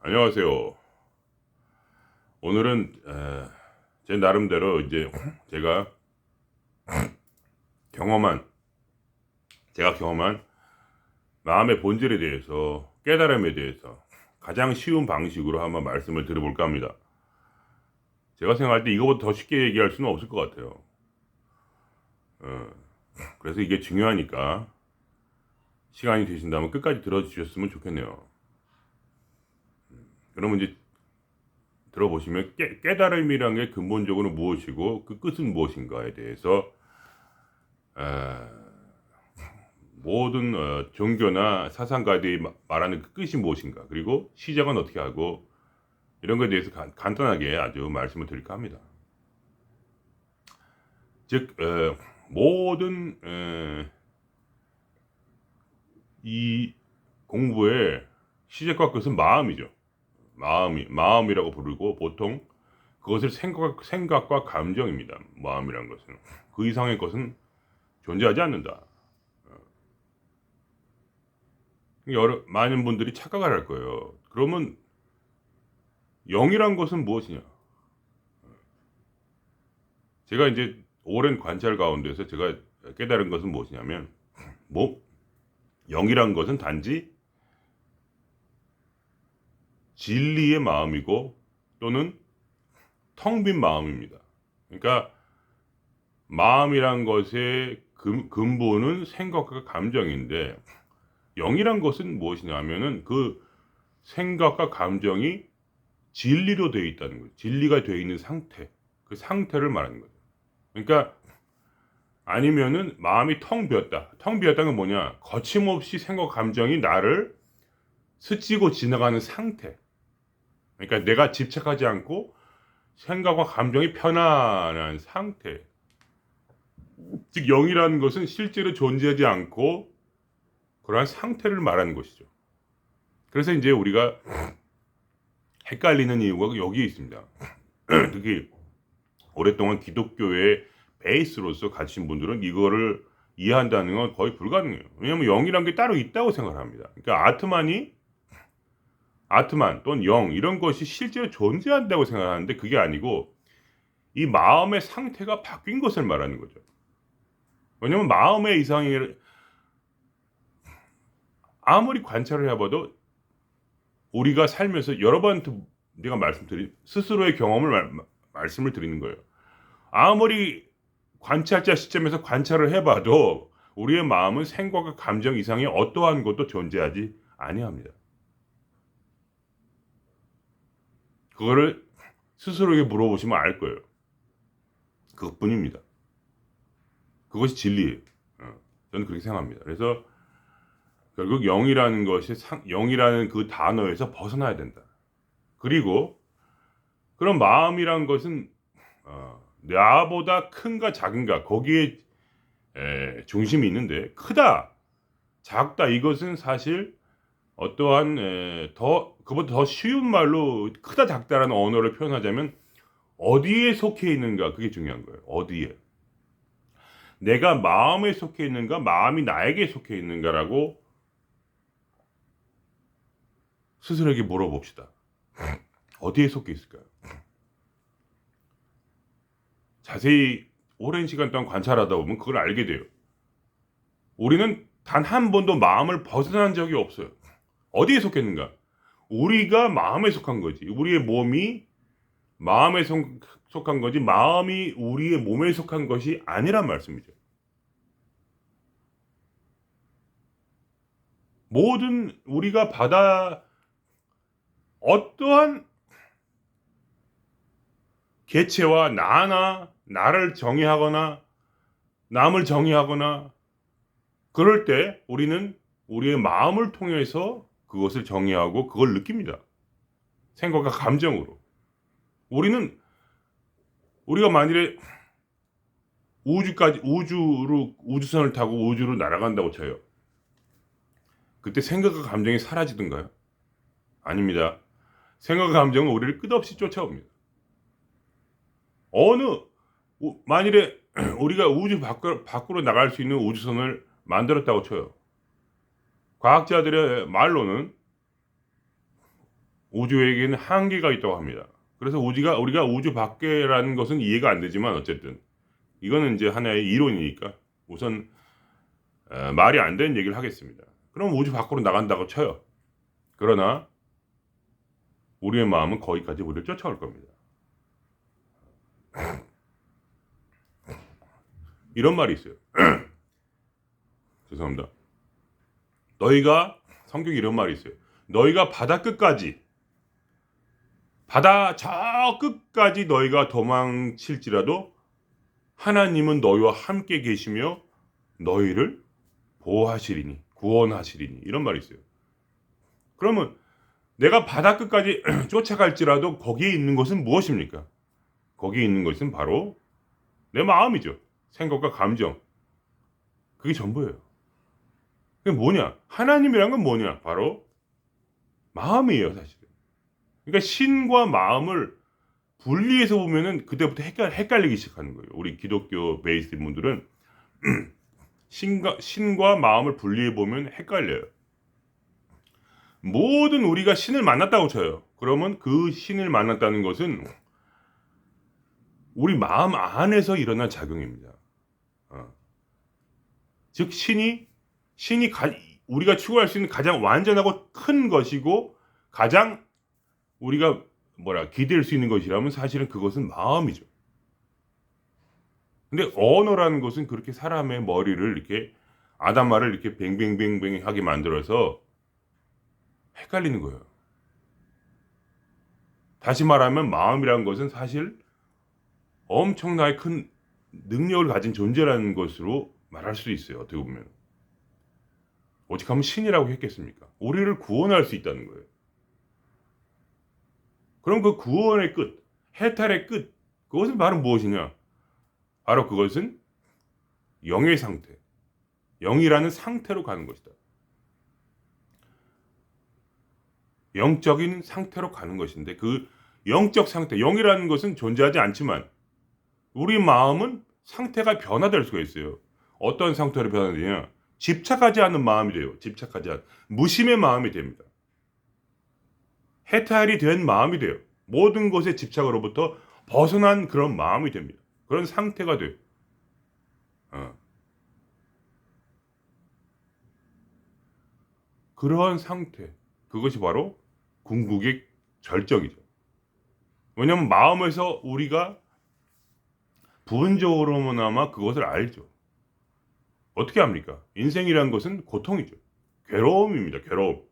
안녕하세요. 오늘은 제 나름대로 이제 제가 경험한 제가 경험한 마음의 본질에 대해서 깨달음에 대해서 가장 쉬운 방식으로 한번 말씀을 드려볼까 합니다. 제가 생각할 때 이거보다 더 쉽게 얘기할 수는 없을 것 같아요. 어, 그래서 이게 중요하니까 시간이 되신다면 끝까지 들어주셨으면 좋겠네요. 그러면 이제 들어보시면 깨달음이란 게 근본적으로 무엇이고 그 끝은 무엇인가에 대해서 모든 종교나 사상가들이 말하는 그 끝이 무엇인가, 그리고 시작은 어떻게 하고, 이런 것에 대해서 간단하게 아주 말씀을 드릴까 합니다. 즉 모든 이 공부의 시작과 끝은 마음이죠. 마음이라고 부르고, 보통 그것을 생각과 감정입니다. 마음이란 것은 그 이상의 것은 존재하지 않는다. 많은 분들이 착각을 할 거예요. 그러면 영이란 것은 무엇이냐? 제가 이제 오랜 관찰 가운데서 제가 깨달은 것은 무엇이냐면, 뭐 영이란 것은 단지 진리의 마음이고, 또는 텅 빈 마음입니다. 그러니까 마음이란 것의 근본은 생각과 감정인데, 영이란 것은 무엇이냐면은 그 생각과 감정이 진리로 되어 있다는 거예요. 진리가 되어 있는 상태, 그 상태를 말하는 거죠. 그러니까 아니면은 마음이 텅 비었다. 텅 비었다는 건 뭐냐? 거침없이 생각 감정이 나를 스치고 지나가는 상태. 그러니까 내가 집착하지 않고 생각과 감정이 편안한 상태. 즉 영이라는 것은 실제로 존재하지 않고 그러한 상태를 말하는 것이죠. 그래서 이제 우리가 헷갈리는 이유가 여기에 있습니다. 특히 오랫동안 기독교의 베이스로서 가르친 분들은 이거를 이해한다는 건 거의 불가능해요. 왜냐하면 영이란 게 따로 있다고 생각을 합니다. 그러니까 아트만 또는 영, 이런 것이 실제로 존재한다고 생각하는데, 그게 아니고 이 마음의 상태가 바뀐 것을 말하는 거죠. 왜냐하면 마음의 이상이 아무리 관찰을 해봐도, 우리가 살면서 여러 번 내가 말씀드린 스스로의 경험을 말씀을 드리는 거예요. 아무리 관찰자 시점에서 관찰을 해봐도 우리의 마음은 생각과 감정 이상의 어떠한 것도 존재하지 아니합니다. 그거를 스스로에게 물어보시면 알 거예요. 그것뿐입니다. 그것이 진리예요. 저는 그렇게 생각합니다. 그래서 결국 영이라는 것이 영이라는 그 단어에서 벗어나야 된다. 그리고 그런 마음이란 것은 나보다 큰가 작은가, 거기에 중심이 있는데, 크다 작다, 이것은 사실 어떠한 그보다 더 쉬운 말로 크다 작다라는 언어를 표현하자면 어디에 속해 있는가, 그게 중요한 거예요. 어디에 내가 마음에 속해 있는가, 마음이 나에게 속해 있는가라고 스스로에게 물어봅시다. 어디에 속해 있을까요? 자세히 오랜 시간 동안 관찰하다 보면 그걸 알게 돼요. 우리는 단 한 번도 마음을 벗어난 적이 없어요. 어디에 속했는가? 우리가 마음에 속한 거지. 우리의 몸이 마음에 속한 거지, 마음이 우리의 몸에 속한 것이 아니란 말씀이죠. 모든 우리가 어떠한 개체와 나를 정의하거나 남을 정의하거나 그럴 때 우리는 우리의 마음을 통해서 그것을 정의하고 그걸 느낍니다. 생각과 감정으로. 우리가 만일에 우주선을 타고 우주로 날아간다고 쳐요. 그때 생각과 감정이 사라지던가요? 아닙니다. 생각과 감정은 우리를 끝없이 쫓아옵니다. 만일에 우리가 우주 밖으로 나갈 수 있는 우주선을 만들었다고 쳐요. 과학자들의 말로는 우주에게는 한계가 있다고 합니다. 그래서 우리가 우주 밖에라는 것은 이해가 안 되지만 어쨌든 이거는 이제 하나의 이론이니까 우선 말이 안 되는 얘기를 하겠습니다. 그럼 우주 밖으로 나간다고 쳐요. 그러나 우리의 마음은 거기까지 우리를 쫓아올 겁니다. 이런 말이 있어요. 죄송합니다. 성경에 이런 말이 있어요. 너희가 바다 끝까지, 바다 저 끝까지 너희가 도망칠지라도 하나님은 너희와 함께 계시며 너희를 보호하시리니, 구원하시리니, 이런 말이 있어요. 그러면 내가 바다 끝까지 쫓아갈지라도 거기에 있는 것은 무엇입니까? 거기에 있는 것은 바로 내 마음이죠. 생각과 감정. 그게 전부예요. 그게 뭐냐? 하나님이란 건 뭐냐? 바로 마음이에요, 사실은. 그러니까 신과 마음을 분리해서 보면은 그때부터 헷갈리기 시작하는 거예요. 우리 기독교 베이스 분들은 신과 마음을 분리해 보면 헷갈려요. 모든 우리가 신을 만났다고 쳐요. 그러면 그 신을 만났다는 것은 우리 마음 안에서 일어난 작용입니다. 즉 우리가 추구할 수 있는 가장 완전하고 큰 것이고 가장 우리가 기댈 수 있는 것이라면 사실은 그것은 마음이죠. 근데 언어라는 것은 그렇게 사람의 머리를 이렇게 아담말을 이렇게 뱅뱅뱅뱅 하게 만들어서 헷갈리는 거예요. 다시 말하면 마음이라는 것은 사실 엄청나게 큰 능력을 가진 존재라는 것으로 말할 수 있어요. 어떻게 보면. 오직 하면 신이라고 했겠습니까? 우리를 구원할 수 있다는 거예요. 그럼 그 구원의 끝, 해탈의 끝, 그것은 바로 무엇이냐? 바로 그것은 영의 상태, 영이라는 상태로 가는 것이다. 영적인 상태로 가는 것인데 그 영적 상태, 영이라는 것은 존재하지 않지만 우리 마음은 상태가 변화될 수가 있어요. 어떤 상태로 변화되냐? 집착하지 않는 마음이 돼요. 집착하지 않은 무심의 마음이 됩니다. 해탈이 된 마음이 돼요. 모든 것의 집착으로부터 벗어난 그런 마음이 됩니다. 그런 상태가 돼요. 그러한 상태, 그것이 바로 궁극의 절정이죠. 왜냐하면 마음에서 우리가 부분적으로나마 그것을 알죠. 어떻게 합니까? 인생이라는 것은 고통이죠. 괴로움입니다. 괴로움.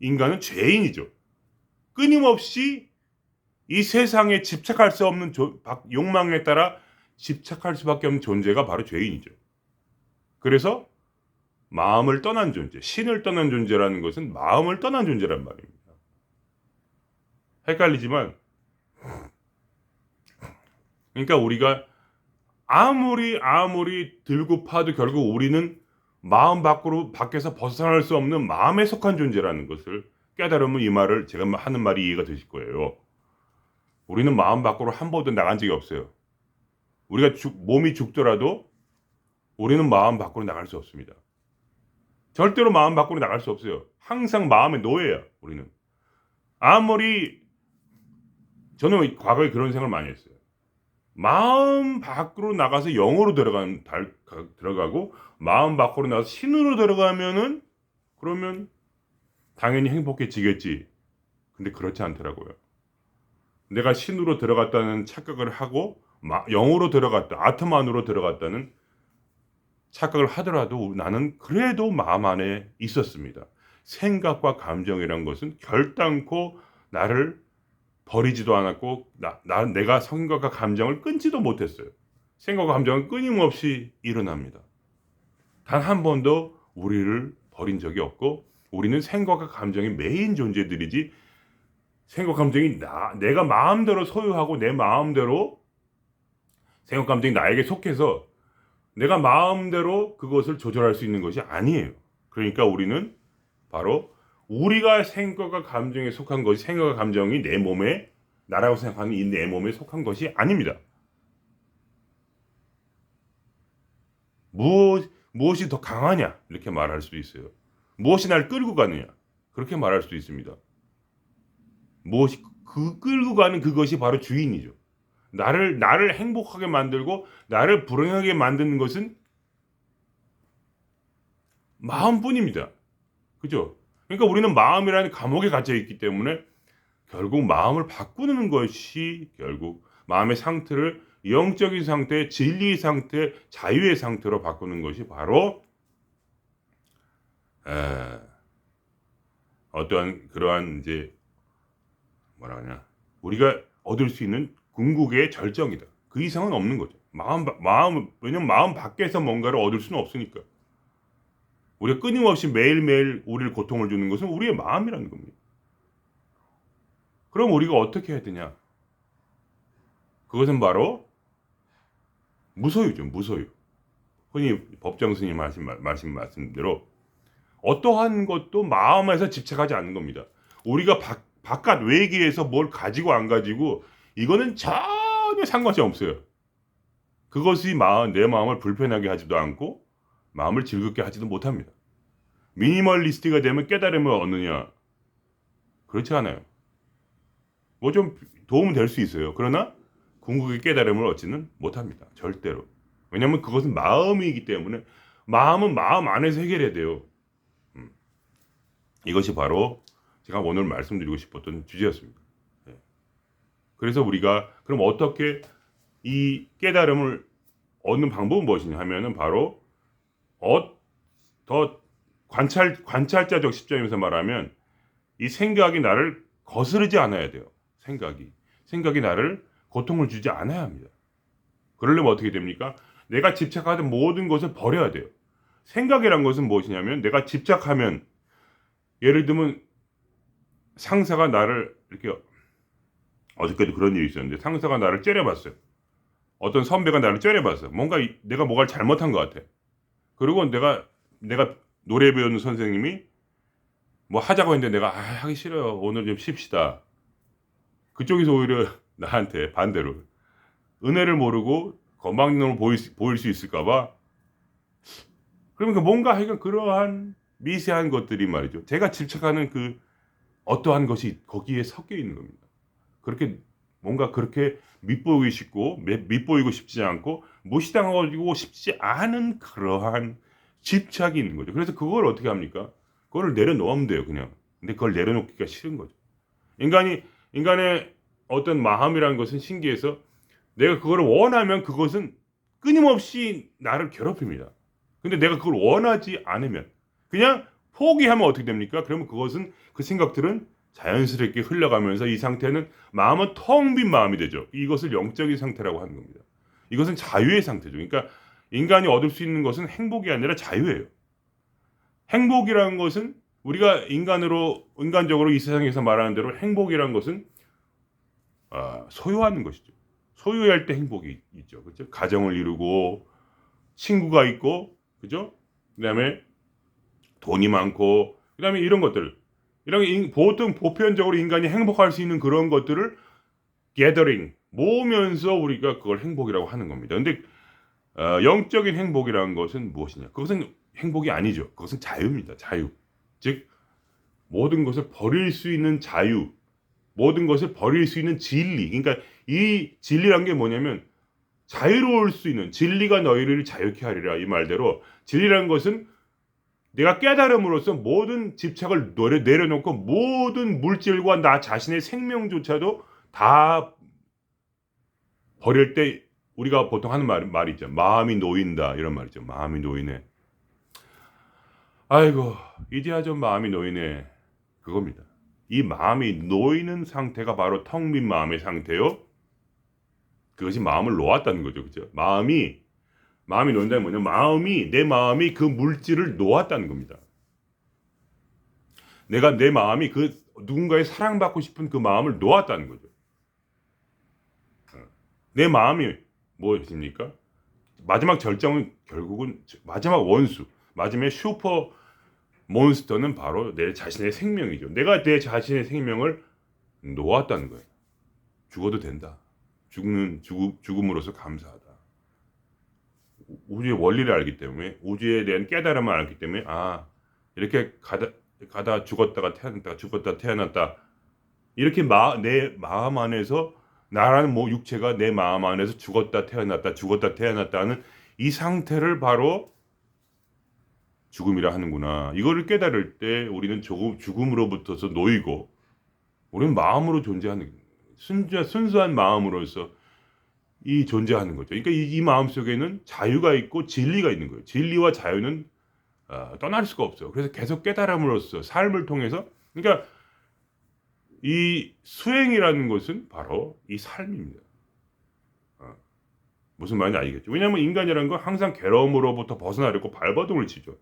인간은 죄인이죠. 끊임없이 이 세상에 집착할 수 없는 욕망에 따라 집착할 수밖에 없는 존재가 바로 죄인이죠. 그래서 마음을 떠난 존재, 신을 떠난 존재라는 것은 마음을 떠난 존재란 말입니다. 헷갈리지만 그러니까 우리가 아무리 들고 파도 결국 우리는 마음 밖에서 벗어날 수 없는 마음에 속한 존재라는 것을 깨달으면 이 말을 제가 하는 말이 이해가 되실 거예요. 우리는 마음 밖으로 한 번도 나간 적이 없어요. 우리가 몸이 죽더라도 우리는 마음 밖으로 나갈 수 없습니다. 절대로 마음 밖으로 나갈 수 없어요. 항상 마음의 노예야, 우리는. 저는 과거에 그런 생각을 많이 했어요. 마음 밖으로 나가서 영으로 들어가고 마음 밖으로 나가서 신으로 들어가면은 그러면 당연히 행복해지겠지. 근데 그렇지 않더라고요. 내가 신으로 들어갔다는 착각을 하고 영으로 들어갔다, 아트만으로 들어갔다는 착각을 하더라도 나는 그래도 마음 안에 있었습니다. 생각과 감정이란 것은 결단코 나를 버리지도 않았고 내가 생각과 감정을 끊지도 못했어요. 생각과 감정은 끊임없이 일어납니다. 단 한 번도 우리를 버린 적이 없고 우리는 생각과 감정이 메인 존재들이지 생각 감정이 내가 마음대로 소유하고 내 마음대로 생각 감정이 나에게 속해서 내가 마음대로 그것을 조절할 수 있는 것이 아니에요. 그러니까 우리는 바로 우리가 생각과 감정에 속한 것이 생각과 감정이 내 몸에 나라고 생각하는 이 내 몸에 속한 것이 아닙니다. 무엇이 더 강하냐 이렇게 말할 수도 있어요. 무엇이 날 끌고 가느냐 그렇게 말할 수도 있습니다. 무엇이 끌고 가는 그것이 바로 주인이죠. 나를 행복하게 만들고 나를 불행하게 만드는 것은 마음뿐입니다. 그죠? 그러니까 우리는 마음이라는 감옥에 갇혀 있기 때문에 결국 마음을 바꾸는 것이 결국 마음의 상태를 영적인 상태, 진리의 상태, 자유의 상태로 바꾸는 것이 바로 어떠한 그러한 이제 뭐라 하냐 우리가 얻을 수 있는 궁극의 절정이다. 그 이상은 없는 거죠. 왜냐면 마음 밖에서 뭔가를 얻을 수는 없으니까. 우리가 끊임없이 매일매일 우리를 고통을 주는 것은 우리의 마음이라는 겁니다. 그럼 우리가 어떻게 해야 되냐? 그것은 바로 무소유죠. 무소유. 흔히 법정 스님 말씀대로 어떠한 것도 마음에서 집착하지 않는 겁니다. 우리가 바깥 외계에서 뭘 가지고 안 가지고 이거는 전혀 상관이 없어요. 그것이 내 마음을 불편하게 하지도 않고 마음을 즐겁게 하지도 못합니다. 미니멀리스트가 되면 깨달음을 얻느냐? 그렇지 않아요. 뭐 좀 도움은 될 수 있어요. 그러나 궁극의 깨달음을 얻지는 못합니다. 절대로. 왜냐하면 그것은 마음이기 때문에 마음은 마음 안에서 해결해야 돼요. 이것이 바로 제가 오늘 말씀드리고 싶었던 주제였습니다. 그래서 우리가 그럼 어떻게 이 깨달음을 얻는 방법은 무엇이냐 하면은 바로 더 관찰자적 시점에서 말하면 이 생각이 나를 거스르지 않아야 돼요. 생각이 나를 고통을 주지 않아야 합니다. 그러려면 어떻게 됩니까? 내가 집착하던 모든 것을 버려야 돼요. 생각이란 것은 무엇이냐면 내가 집착하면 예를 들면 상사가 나를 이렇게 어저께도 그런 일이 있었는데 상사가 나를 째려봤어요. 어떤 선배가 나를 째려봤어요. 내가 뭔가를 잘못한 것 같아. 그리고 내가 노래 배우는 선생님이 뭐 하자고 했는데 내가 하기 싫어요. 오늘 좀 쉽시다. 그쪽에서 오히려 나한테 반대로 은혜를 모르고 건방진으로 보일 수 있을까봐 그러니까 뭔가 하여간 그러한 미세한 것들이 말이죠. 제가 집착하는 그 어떠한 것이 거기에 섞여 있는 겁니다. 그렇게 밉보이고 싶지 않고 무시당하고 싶지 않은 그러한 집착이 있는 거죠. 그래서 그걸 어떻게 합니까? 그걸 내려놓으면 돼요, 그냥. 근데 그걸 내려놓기가 싫은 거죠. 인간의 어떤 마음이라는 것은 신기해서 내가 그걸 원하면 그것은 끊임없이 나를 괴롭힙니다. 근데 내가 그걸 원하지 않으면 그냥 포기하면 어떻게 됩니까? 그러면 그 생각들은 자연스럽게 흘러가면서 이 상태는 마음은 텅 빈 마음이 되죠. 이것을 영적인 상태라고 하는 겁니다. 이것은 자유의 상태죠. 그러니까 인간이 얻을 수 있는 것은 행복이 아니라 자유예요. 행복이라는 것은 우리가 인간적으로 이 세상에서 말하는 대로 행복이라는 것은 소유하는 것이죠. 소유할 때 행복이 있죠. 그렇죠? 가정을 이루고 친구가 있고 그죠? 그다음에 돈이 많고 그다음에 이런 것들 보통 보편적으로 인간이 행복할 수 있는 그런 것들을 gathering 모으면서 우리가 그걸 행복이라고 하는 겁니다. 근데 영적인 행복이라는 것은 무엇이냐? 그것은 행복이 아니죠. 그것은 자유입니다. 자유. 즉 모든 것을 버릴 수 있는 자유, 모든 것을 버릴 수 있는 진리. 그러니까 이 진리란 게 뭐냐면 자유로울 수 있는 진리가 너희를 자유케 하리라 이 말대로 진리라는 것은 내가 깨달음으로써 모든 집착을 내려놓고 모든 물질과 나 자신의 생명조차도 다 버릴 때 우리가 보통 하는 말이 있죠. 마음이 놓인다 이런 말이죠. 마음이 놓이네. 아이고 이제야 좀 마음이 놓이네. 그겁니다. 이 마음이 놓이는 상태가 바로 텅 빈 마음의 상태요. 그것이 마음을 놓았다는 거죠. 그죠? 마음이 놓는다는 뭐냐면 내 마음이 그 물질을 놓았다는 겁니다. 내 마음이 그 누군가의 사랑받고 싶은 그 마음을 놓았다는 거죠. 내 마음이 무엇입니까? 마지막 절정은 결국은 마지막 원수, 마지막에 슈퍼 몬스터는 바로 내 자신의 생명이죠. 내가 내 자신의 생명을 놓았다는 거예요. 죽어도 된다. 죽음으로써 감사하다. 우주의 원리를 알기 때문에 우주에 대한 깨달음을 알기 때문에 이렇게 가다 죽었다 태어났다 이렇게 내 마음 안에서 나라는 뭐 육체가 내 마음 안에서 죽었다 태어났다 죽었다 태어났다 하는 이 상태를 바로 죽음이라 하는구나. 이거를 깨달을 때 우리는 죽음으로부터서 놓이고 우리는 마음으로 존재하는 순수한 마음으로서 이 존재하는 거죠. 그러니까 이 마음 속에는 자유가 있고 진리가 있는 거예요. 진리와 자유는 떠날 수가 없어요. 그래서 계속 깨달음으로써 삶을 통해서 그러니까 이 수행이라는 것은 바로 이 삶입니다. 무슨 말인지 알겠죠? 왜냐하면 인간이라는 건 항상 괴로움으로부터 벗어나려고 발버둥을 치죠.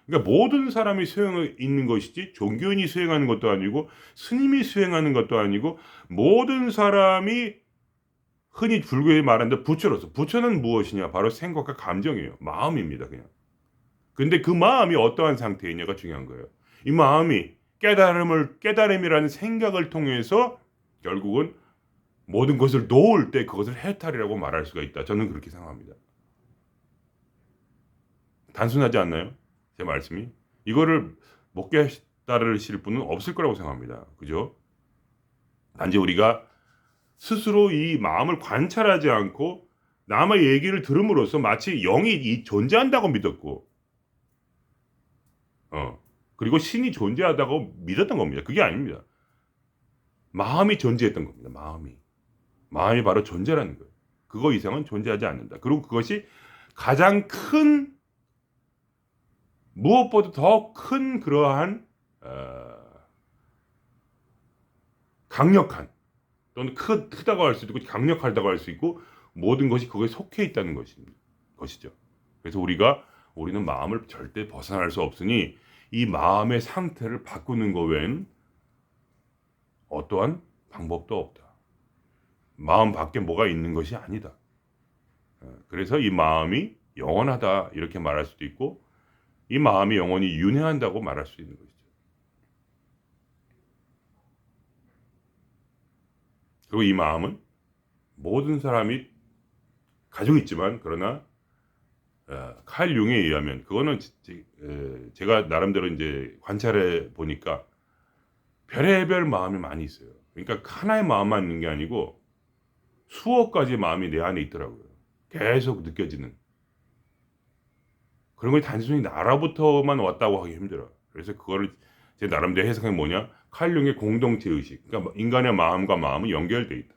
그러니까 모든 사람이 수행을 있는 것이지 종교인이 수행하는 것도 아니고 스님이 수행하는 것도 아니고 모든 사람이 흔히 불교에 말하는데 부처는 무엇이냐? 바로 생각과 감정이에요. 마음입니다. 그냥. 근데 그 마음이 어떠한 상태이냐가 중요한 거예요. 이 마음이 깨달음이라는 생각을 통해서 결국은 모든 것을 놓을 때 그것을 해탈이라고 말할 수가 있다. 저는 그렇게 생각합니다. 단순하지 않나요? 제 말씀이. 이거를 못 깨달으실 분은 없을 거라고 생각합니다. 그죠? 단지 우리가 스스로 이 마음을 관찰하지 않고 남의 얘기를 들음으로써 마치 영이 존재한다고 믿었고 그리고 신이 존재하다고 믿었던 겁니다. 그게 아닙니다. 마음이 존재했던 겁니다. 마음이 바로 존재라는 거예요. 그거 이상은 존재하지 않는다. 그리고 그것이 가장 큰 무엇보다 더 큰 그러한 강력한 또는 크다고 할 수도 있고 강력하다고 할 수 있고 모든 것이 거기에 속해 있다는 것이죠. 그래서 우리는 마음을 절대 벗어날 수 없으니 이 마음의 상태를 바꾸는 것 외엔 어떠한 방법도 없다. 마음 밖에 뭐가 있는 것이 아니다. 그래서 이 마음이 영원하다 이렇게 말할 수도 있고 이 마음이 영원히 윤회한다고 말할 수 있는 것이죠. 그리고 이 마음은 모든 사람이 가지고 있지만 그러나 칼 융에 의하면 그거는 제가 나름대로 이제 관찰해 보니까 별의별 마음이 많이 있어요. 그러니까 하나의 마음만 있는 게 아니고 수억 가지의 마음이 내 안에 있더라고요. 계속 느껴지는. 그런 걸 단순히 나라부터만 왔다고 하기 힘들어요. 그래서 그거를 제 나름대로 해석하면 뭐냐? 칼 융의 공동체 의식. 그러니까 인간의 마음과 마음은 연결되어 있다.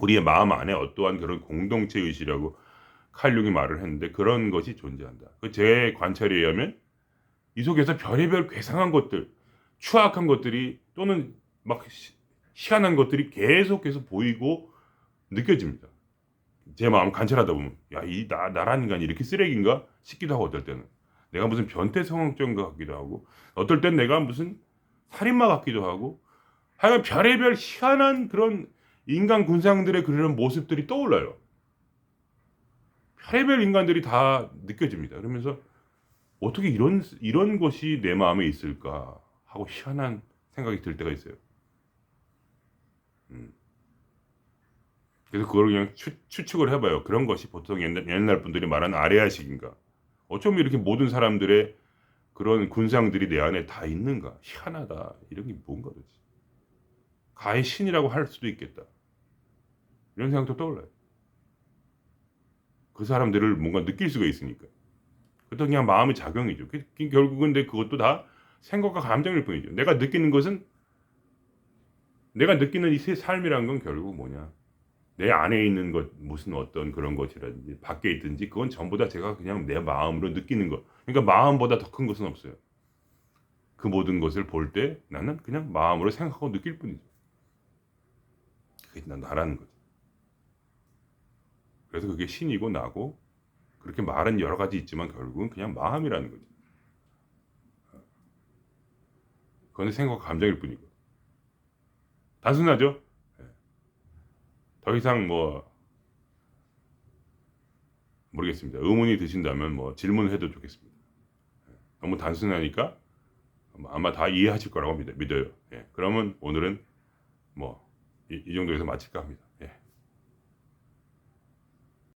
우리의 마음 안에 어떠한 그런 공동체 의식이라고 칼 융이 말을 했는데 그런 것이 존재한다. 제 관찰에 의하면 이 속에서 별의별 괴상한 것들, 추악한 것들이 또는 막 희한한 것들이 계속해서 보이고 느껴집니다. 제 마음 관찰하다 보면 나란 인간이 이렇게 쓰레기인가 싶기도 하고 어떨 때는 내가 무슨 변태 성악자인가 같기도 하고 어떨 땐 내가 무슨 살인마 같기도 하고 하여간 별의별 희한한 그런 인간 군상들의 그런 모습들이 떠올라요. 별의별 인간들이 다 느껴집니다. 그러면서 어떻게 이런 것이 내 마음에 있을까 하고 희한한 생각이 들 때가 있어요. 그래서 그걸 그냥 추측을 해봐요. 그런 것이 보통 옛날 분들이 말하는 아레아식인가. 어쩜 이렇게 모든 사람들의 그런 군상들이 내 안에 다 있는가. 희한하다. 이런 게 뭔가 도대체. 가히 신이라고 할 수도 있겠다. 이런 생각도 떠올라요. 그 사람들을 뭔가 느낄 수가 있으니까. 그것도 그냥 마음의 작용이죠. 결국은 근데 그것도 다 생각과 감정일 뿐이죠. 내가 느끼는 이 삶이란 건 결국 뭐냐. 내 안에 있는 것, 무슨 어떤 그런 것이라든지, 밖에 있든지, 그건 전부 다 제가 그냥 내 마음으로 느끼는 것. 그러니까 마음보다 더 큰 것은 없어요. 그 모든 것을 볼 때 나는 그냥 마음으로 생각하고 느낄 뿐이죠. 그게 나라는 거죠. 그래서 그게 신이고 나고, 그렇게 말은 여러 가지 있지만 결국은 그냥 마음이라는 거죠. 그건 생각과 감정일 뿐이고. 단순하죠? 더 이상 모르겠습니다. 의문이 드신다면 질문해도 좋겠습니다. 너무 단순하니까 아마 다 이해하실 거라고 믿어요. 그러면 오늘은 이 정도에서 마칠까 합니다.